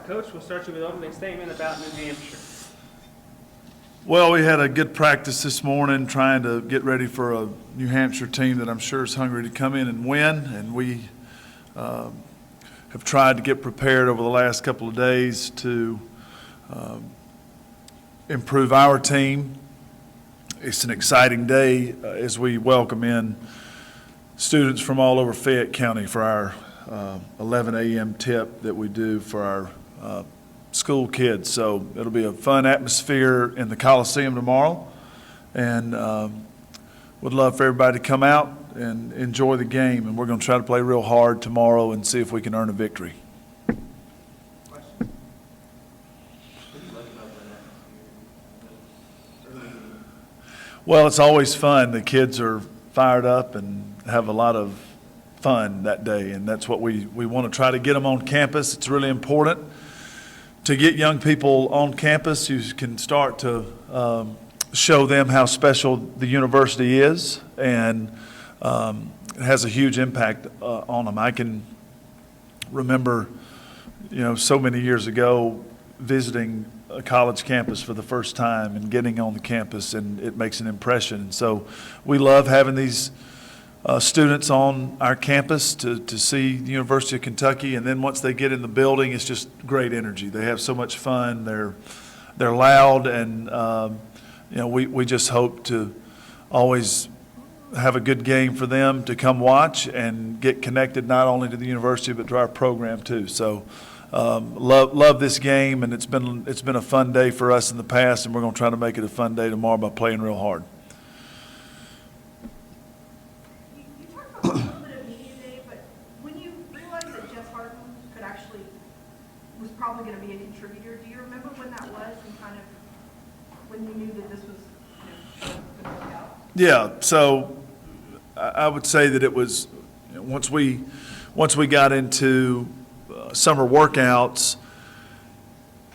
Coach, we'll start you with an opening statement about New Hampshire. Well, we had a good practice this morning trying to get ready for a New Hampshire team that I'm sure is hungry to come in and win, and we have tried to get prepared over the last couple of days to improve our team. It's an exciting day as we welcome in students from all over Fayette County for our 11 a.m. tip that we do for our school kids. So it'll be a fun atmosphere in the Coliseum tomorrow, and would love for everybody to come out and enjoy the game. And we're going to try to play real hard tomorrow and see if we can earn a victory. Well, it's always fun. The kids are fired up and have a lot of fun that day, and that's what we want to try to get them on campus. It's really important to get young people on campus. You can start to show them how special the university is, and it has a huge impact on them. I can remember, so many years ago visiting a college campus for the first time and getting on the campus, and it makes an impression. And so we love having these students on our campus to see the University of Kentucky, and then once they get in the building, it's just great energy. They have so much fun. They're loud, and we just hope to always have a good game for them to come watch and get connected not only to the university but to our program too. So love this game, and it's been a fun day for us in the past, and we're going to try to make it a fun day tomorrow by playing real hard. A little bit of media day, but when you realized that Jess Harden was probably going to be a contributor, do you remember when that was, and kind of when you knew that this was going to work out? Yeah, so I would say that it was once we got into summer workouts,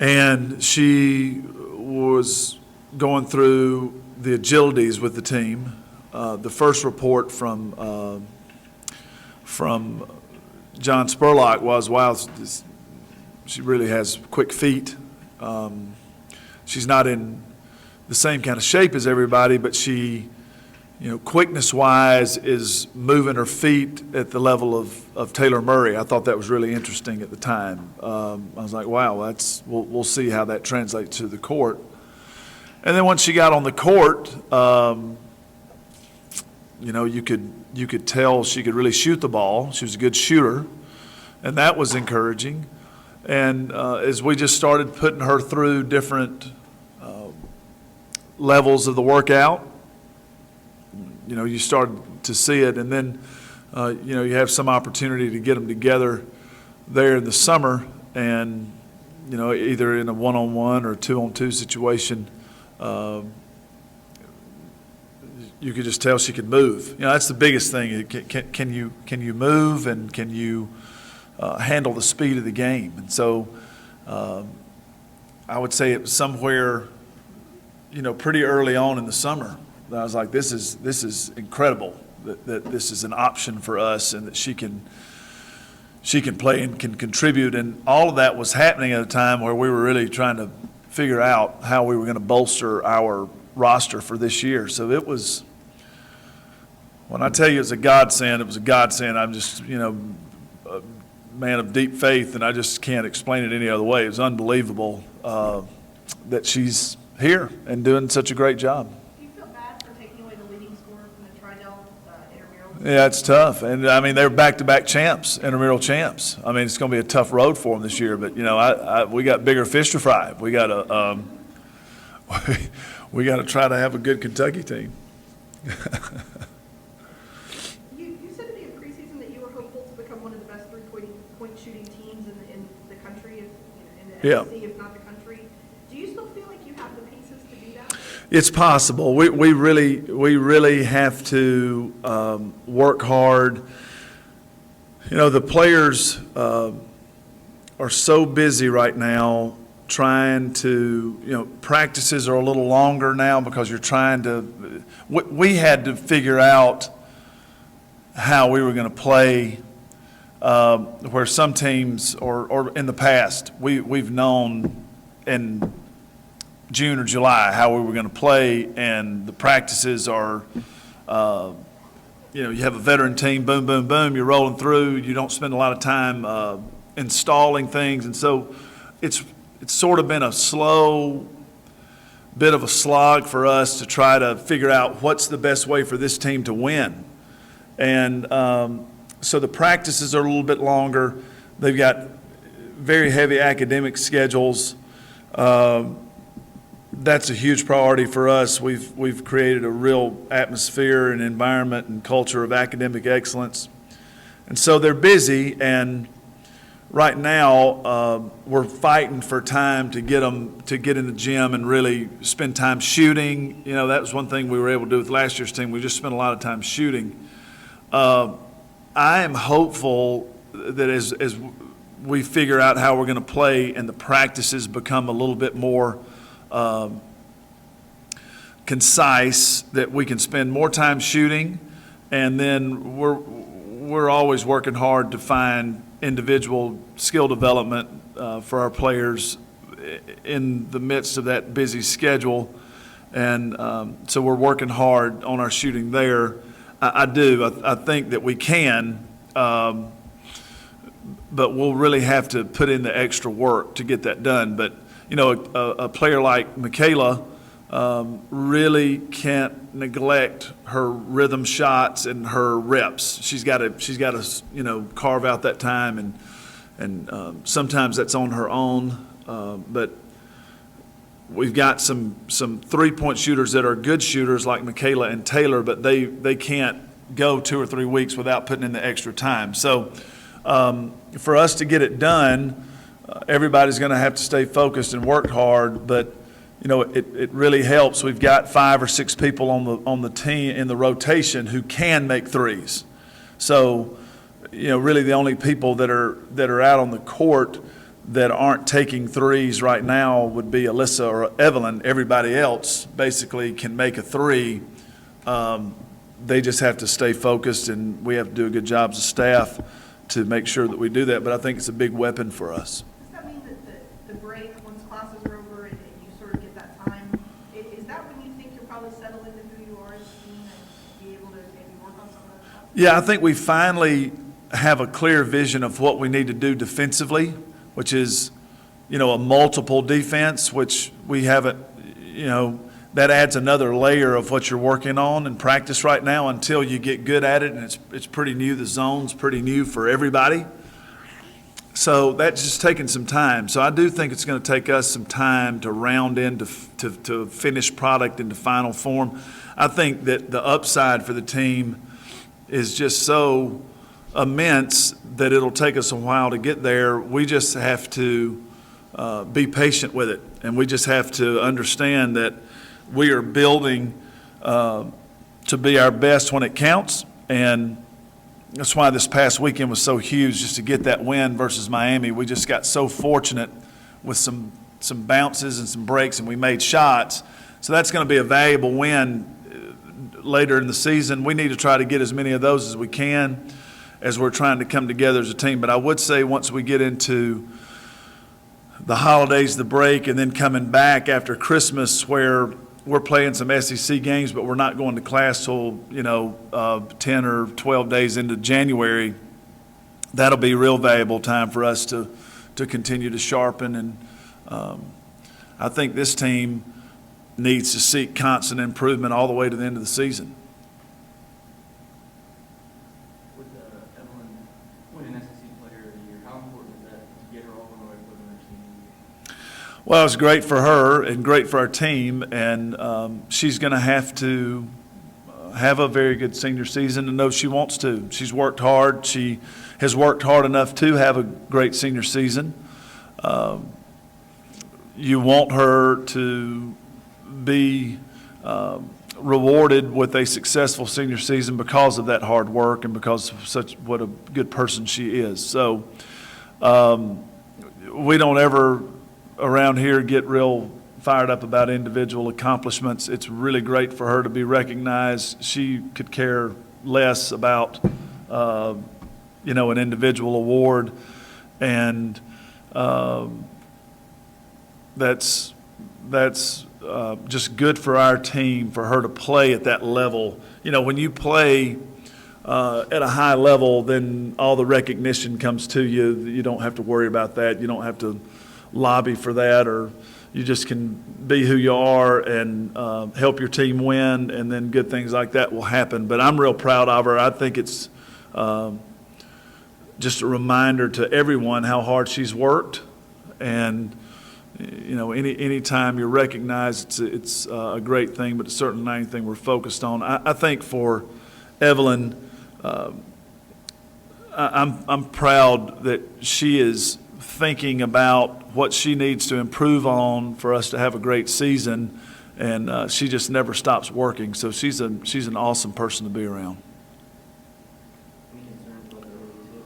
and she was going through the agilities with the team. The first report from John Spurlock was, wow, she really has quick feet. She's not in the same kind of shape as everybody, but she, quickness-wise is moving her feet at the level of Taylor Murray. I thought that was really interesting at the time. I was like, wow, we'll see how that translates to the court. And then once she got on the court, you could tell she could really shoot the ball. She was a good shooter, and that was encouraging. And as we just started putting her through different levels of the workout, you started to see it. And then, you have some opportunity to get them together there in the summer, and, either in a one-on-one or two-on-two situation, you could just tell she could move. That's the biggest thing. Can you move, and can you handle the speed of the game? And so I would say it was somewhere, pretty early on in the summer that I was like, this is incredible that this is an option for us, and that she can play and can contribute. And all of that was happening at a time where we were really trying to figure out how we were going to bolster our roster for this year. So it was, when I tell you it's a godsend, it was a godsend. I'm just, a man of deep faith, and I just can't explain it any other way. It was unbelievable that she's here and doing such a great job. Do you feel bad for taking away the leading scorer from the Tridel intramural? Yeah, it's tough. And, they're back-to-back champs, intramural champs. It's going to be a tough road for them this year. But, we got bigger fish to fry. We got to we got to try to have a good Kentucky team. You said in the preseason that you were hopeful to become one of the best three-point shooting teams in the country, in the SEC, if not the country. Do you still feel like you have the pieces to do that? It's possible. We really have to work hard. The players are so busy right now trying to, practices are a little longer now because you're trying to, we had to figure out how we were going to play where some teams, or in the past, we've known in June or July how we were going to play, and the practices are, you have a veteran team, boom, boom, boom, you're rolling through. You don't spend a lot of time installing things, and so it's sort of been a slow bit of a slog for us to try to figure out what's the best way for this team to win. And so the practices are a little bit longer. They've got very heavy academic schedules. That's a huge priority for us. We've created a real atmosphere and environment and culture of academic excellence. And so they're busy, and right now we're fighting for time to get them to get in the gym and really spend time shooting. That was one thing we were able to do with last year's team. We just spent a lot of time shooting. I am hopeful that as we figure out how we're going to play and the practices become a little bit more concise, that we can spend more time shooting, and then we're always working hard to find individual skill development for our players in the midst of that busy schedule, and so we're working hard on our shooting there. I think that we can, but we'll really have to put in the extra work to get that done. But a player like Michaela really can't neglect her rhythm shots and her reps. She's got to carve out that time, and sometimes that's on her own. But we've got some 3-point shooters that are good shooters like Michaela and Taylor, but they can't go 2 or 3 weeks without putting in the extra time. So for us to get it done, everybody's going to have to stay focused and work hard, but it really helps. We've got 5 or 6 people on the team in the rotation who can make threes. So really the only people that are out on the court that aren't taking threes right now would be Alyssa or Evelyn. Everybody else basically can make a three. They just have to stay focused, and we have to do a good job as a staff to make sure that we do that. But I think it's a big weapon for us. Does that mean that the break, once classes are over and you sort of get that time, is that when you think you'll probably settle into who you are as a team and be able to maybe work on some of that stuff? Yeah, I think we finally have a clear vision of what we need to do defensively, which is, a multiple defense, which we haven't, that adds another layer of what you're working on in practice right now until you get good at it, and it's pretty new. The zone's pretty new for everybody. So that's just taking some time. So I do think it's going to take us some time to round into to finished product into final form. I think that the upside for the team is just so immense that it'll take us a while to get there. We just have to be patient with it, and we just have to understand that we are building to be our best when it counts, and that's why this past weekend was so huge, just to get that win versus Miami. We just got so fortunate with some bounces and some breaks, and we made shots. So that's going to be a valuable win later in the season. We need to try to get as many of those as we can as we're trying to come together as a team. But I would say once we get into the holidays, the break, and then coming back after Christmas, where we're playing some SEC games, but we're not going to class till 10 or 12 days into January. That'll be real valuable time for us to continue to sharpen. And I think this team needs to seek constant improvement all the way to the end of the season. With Evelyn winning SEC Player of the Year, how important is that to get her all the way to her team? Well, it's great for her and great for our team, and she's going to have to have a very good senior season and know she wants to. She's worked hard. She has worked hard enough to have a great senior season. You want her to be rewarded with a successful senior season because of that hard work and because of what a good person she is. So we don't ever around here get real fired up about individual accomplishments. It's really great for her to be recognized. She could care less about an individual award, and that's just good for our team for her to play at that level. When you play at a high level, then all the recognition comes to you. You don't have to worry about that. You don't have to lobby for that, or you just can be who you are and help your team win, and then good things like that will happen. But I'm real proud of her. I think it's just a reminder to everyone how hard she's worked, and any time you're recognized, it's a great thing, but it's certainly not anything we're focused on. I think for Evelyn, I'm proud that she is thinking about what she needs to improve on for us to have a great season, and she just never stops working. So she's an awesome person to be around. Any concerns about the early tip,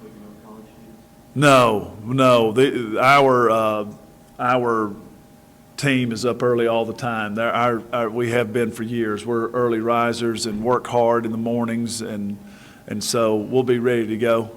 moving on college students? No. Our team is up early all the time. We have been for years. We're early risers and work hard in the mornings, and so we'll be ready to go.